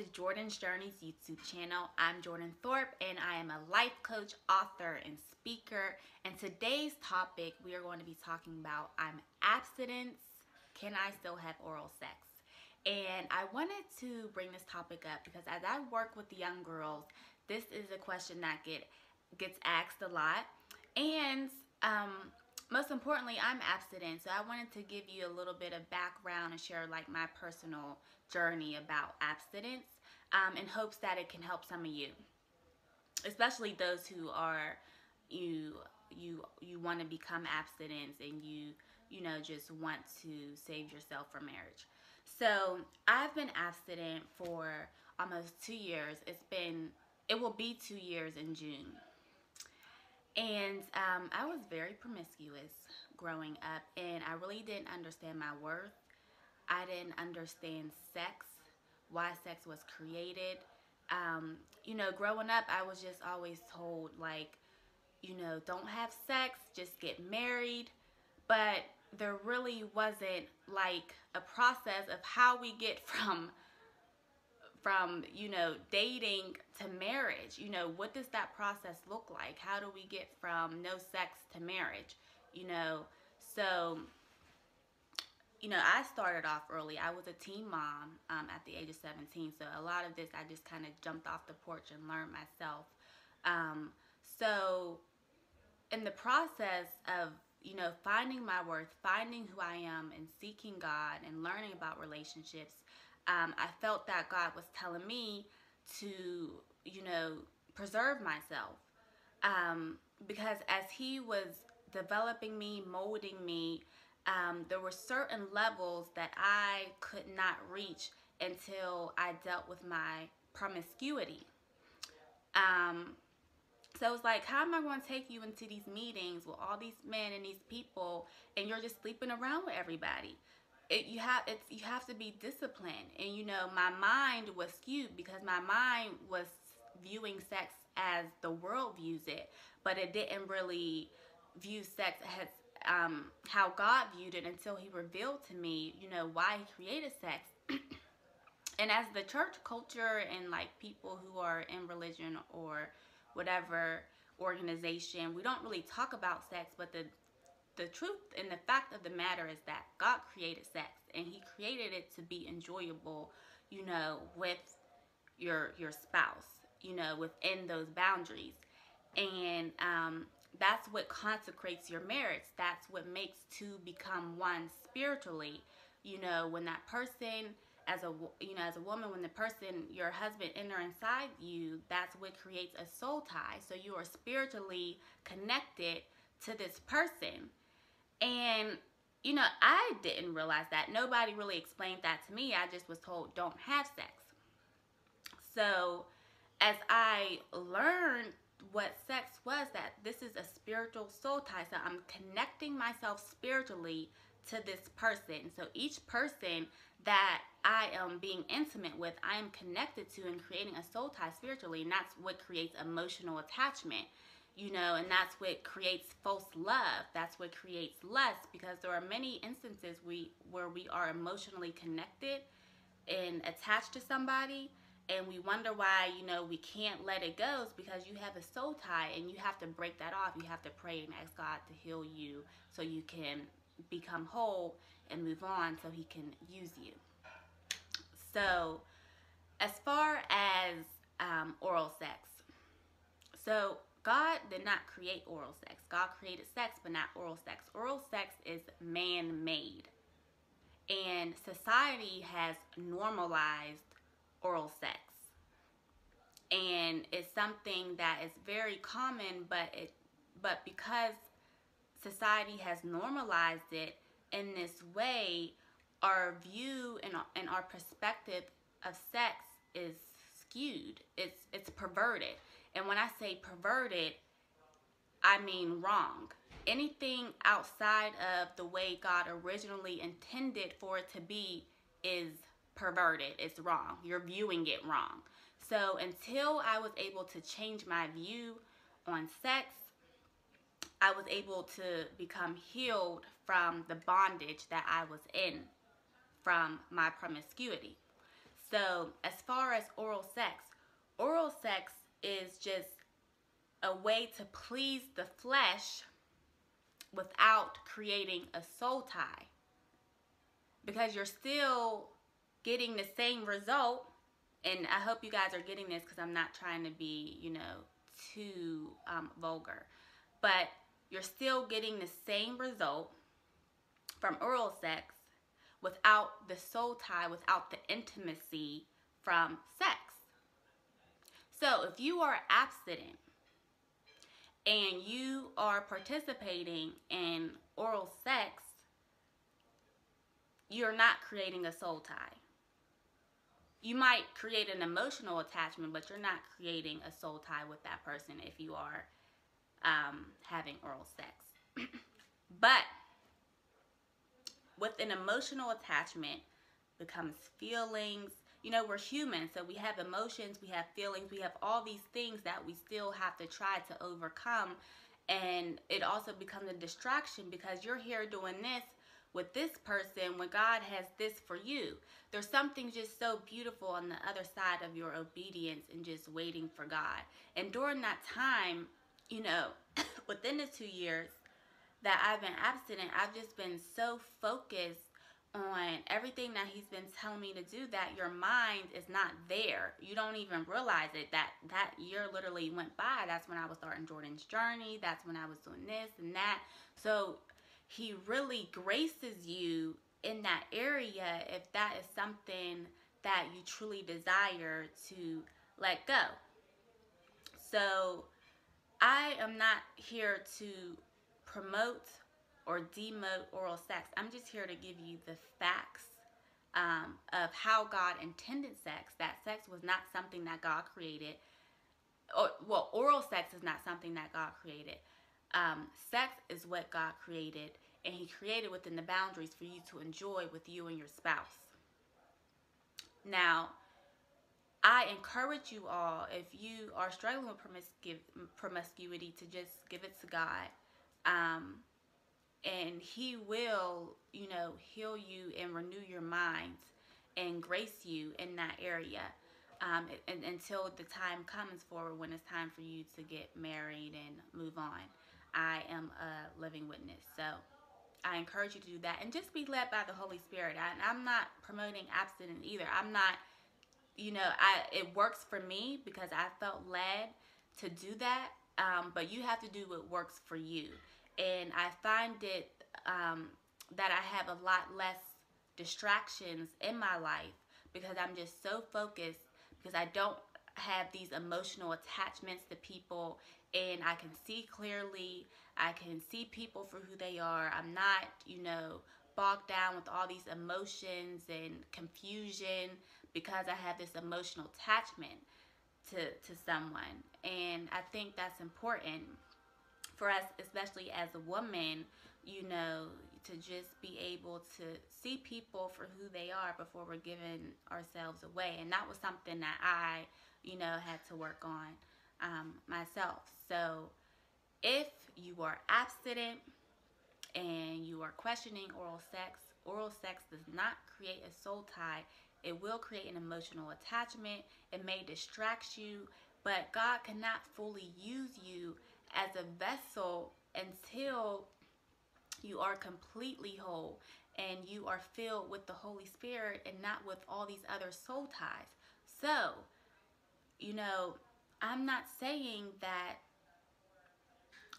to Jordan's Journeys YouTube channel. I'm Jordan Thorpe and I am a life coach, author, and speaker. And today's topic we are going to be talking about abstinence. Can I still have oral sex? And I wanted to bring this topic up because as I work with the young girls, this is a question that gets asked a lot. And most importantly, I'm abstinent, so I wanted to give you a little bit of background and share like my personal journey about abstinence in hopes that it can help some of you, especially those who are you want to become abstinent and you know just want to save yourself from marriage. So I've been abstinent for almost 2 years. It will be 2 years in June. And I was very promiscuous growing up, and I really didn't understand my worth. I didn't understand sex, why sex was created. You know, growing up, I was just always told, like, you know, don't have sex, just get married. But there really wasn't, like, a process of how we get from you know, dating to marriage. You know, what does that process look like? How do we get from no sex to marriage? You know, so, you know, I started off early. I was a teen mom at the age of 17. So a lot of this, I just kind of jumped off the porch and learned myself. So in the process of, you know, finding my worth, finding who I am, and seeking God and learning about relationships, I felt that God was telling me to, you know, preserve myself. Because as He was developing me, molding me, there were certain levels that I could not reach until I dealt with my promiscuity. So it's like, how am I going to take you into these meetings with all these men and these people, and you're just sleeping around with everybody? You have to be disciplined. And you know, my mind was skewed because my mind was viewing sex as the world views it, but it didn't really view sex as how God viewed it until He revealed to me, you know, why He created sex. And as the church culture and like people who are in religion or whatever organization, we don't really talk about sex, but the truth and the fact of the matter is that God created sex, and He created it to be enjoyable, you know, with your spouse, you know, within those boundaries. And that's what consecrates your marriage. That's what makes two become one spiritually. You know, when that person, as a woman, when the person, your husband, enter inside you, that's what creates a soul tie. So you are spiritually connected to this person. And, you know, I didn't realize that. Nobody really explained that to me. I just was told, don't have sex. So as I learned what sex was, that this is a spiritual soul tie. So I'm connecting myself spiritually to this person. So each person that I am being intimate with, I am connected to and creating a soul tie spiritually. And that's what creates emotional attachment. You know, and that's what creates false love. That's what creates lust, because there are many instances where we are emotionally connected and attached to somebody, and we wonder why, you know, we can't let it go. It's because you have a soul tie, and you have to break that off. You have to pray and ask God to heal you so you can become whole and move on so He can use you. So as far as oral sex, so God did not create oral sex. God created sex, but not oral sex. Oral sex is man-made. And society has normalized oral sex. And it's something that is very common, but because society has normalized it in this way, our view and our perspective of sex is skewed. It's perverted. And when I say perverted, I mean wrong. Anything outside of the way God originally intended for it to be is perverted. It's wrong. You're viewing it wrong. So until I was able to change my view on sex, I was able to become healed from the bondage that I was in from my promiscuity. So as far as oral sex is just a way to please the flesh without creating a soul tie, because you're still getting the same result. And I hope you guys are getting this, because I'm not trying to be, too vulgar, but you're still getting the same result from oral sex without the soul tie, without the intimacy from sex. So if you are abstinent and you are participating in oral sex, you're not creating a soul tie. You might create an emotional attachment, but you're not creating a soul tie with that person if you are having oral sex. But with an emotional attachment becomes feelings. We're human, so we have emotions, we have feelings, we have all these things that we still have to try to overcome. And it also becomes a distraction, because you're here doing this with this person when God has this for you. There's something just so beautiful on the other side of your obedience and just waiting for God. And during that time, within the 2 years that I've been abstinent, I've just been so focused on everything that he's been telling me to do that your mind is not there. You don't even realize it. That year literally went by. That's when I was starting Jordan's journey. That's when I was doing this and that. So he really graces you in that area if that is something that you truly desire to let go. So I am not here to promote or demote oral sex. I'm just here to give you the facts of how God intended sex. That sex was not something that God created. Oral sex is not something that God created. Sex is what God created, and he created within the boundaries for you to enjoy with you and your spouse. Now, I encourage you all, if you are struggling with promiscuity, to just give it to God. And he will, heal you and renew your minds and grace you in that area until the time comes forward when it's time for you to get married and move on. I am a living witness. So I encourage you to do that and just be led by the Holy Spirit. I'm not promoting abstinence either. I'm not, it works for me because I felt led to do that. But you have to do what works for you. And I find it that I have a lot less distractions in my life because I'm just so focused, because I don't have these emotional attachments to people, and I can see clearly. I can see people for who they are. I'm not, bogged down with all these emotions and confusion because I have this emotional attachment to someone. And I think that's important for us, especially as a woman, to just be able to see people for who they are before we're giving ourselves away. And that was something that I, had to work on myself. So if you are abstinent and you are questioning oral sex does not create a soul tie. It will create an emotional attachment. It may distract you, but God cannot fully use you as a vessel until you are completely whole and you are filled with the Holy Spirit and not with all these other soul ties. So, I'm not saying that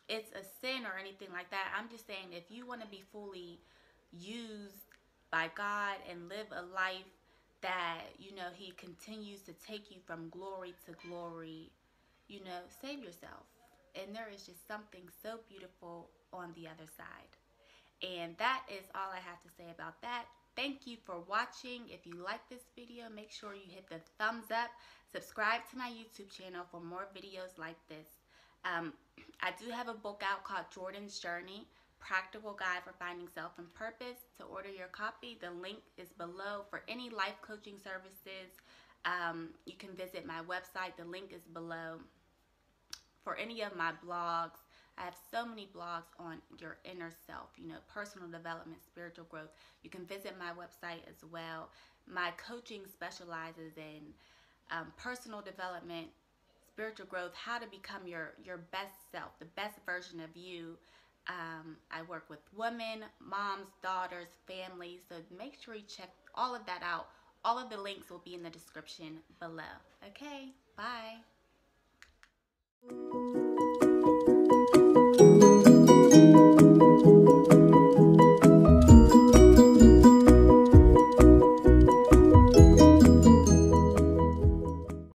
it's a sin or anything like that. I'm just saying if you want to be fully used by God and live a life that, he continues to take you from glory to glory, save yourself. And there is just something so beautiful on the other side. And that is all I have to say about that. Thank you for watching. If you like this video, make sure you hit the thumbs up. Subscribe to my YouTube channel for more videos like this. I do have a book out called Jordan's Journey, Practical Guide for Finding Self and Purpose. To order your copy, the link is below. For any life coaching services, you can visit my website. The link is below. For any of my blogs, I have so many blogs on your inner self, you know, personal development, spiritual growth. You can visit my website as well. My coaching specializes in personal development, spiritual growth, how to become your best self, the best version of you. I work with women, moms, daughters, families. So make sure you check all of that out. All of the links will be in the description below. Okay, bye.